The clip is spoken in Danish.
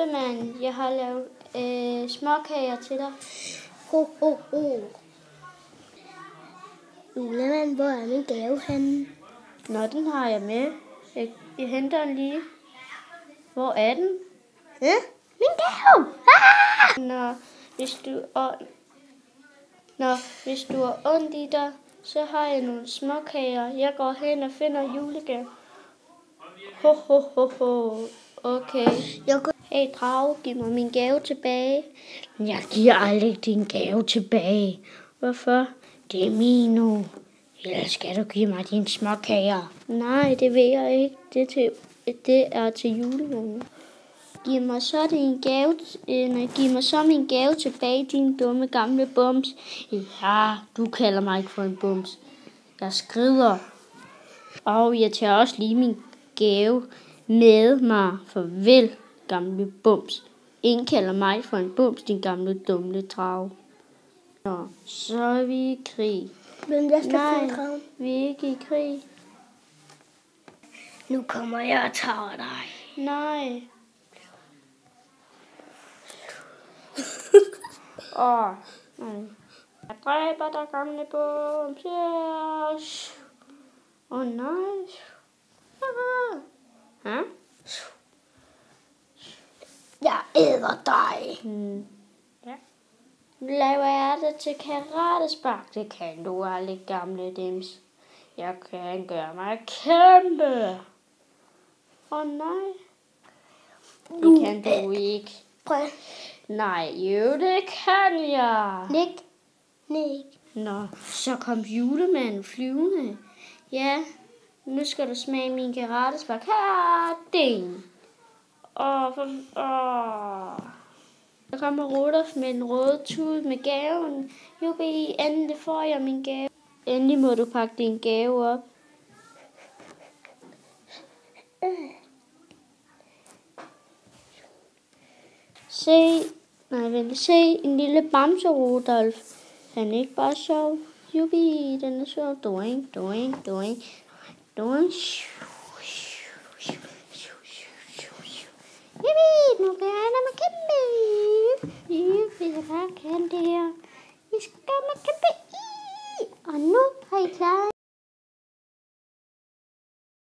Julemand, jeg har lavet småkager til dig. Ho, ho, ho. Julemand, hvor er min gave henne? Nå, den har jeg med. Jeg henter den lige. Hvor er den? Ja, min gave! Ah! Hvis du har ondt i dig, så har jeg nogle småkager. Jeg går hen og finder julegave. Ho, ho, ho, ho. Okay. Hey, drage, giv mig min gave tilbage. Jeg giver aldrig din gave tilbage. Hvorfor? Det er min nu. Ellers skal du give mig dine småkager. Nej, det vil jeg ikke. Det er til julemanden. Giv mig så min gave tilbage, din dumme gamle bums. Ja, du kalder mig ikke for en bums. Jeg skrider. Og jeg tager også lige min gave med mig. Farvel, gamle bums. Ingen kalder mig for en bums, din gamle dumme drage. Nå, så er vi i krig. Men jeg skal Nej, vi er ikke i krig. Nu kommer jeg og tager dig. Nej. Nej. Jeg dræber dig, gamle bums. Yes. Nej. Hæ? Jeg æder dig. Ja. Laver jeg det til karatespark? Det kan du aldrig, gamle dims. Jeg kan gøre mig kæmpe. Nej. Det kan du ikke. Prøv. Nej, jo, det kan jeg. Nik. Nå, så kom julemanden flyvende. Ja, nu skal du smage min karatespark. Her, ding. Så kommer Rudolf med en rød tud med gaven. Jubi, endelig får jeg min gave. Endelig må du pakke din gave op. Se en lille bamse, Rudolf. Han er ikke bare sjov. Jubi, den er sjov. Doing. Jubi, nu kan jeg mig kæmpe. Jubi, jeg bare kan det her.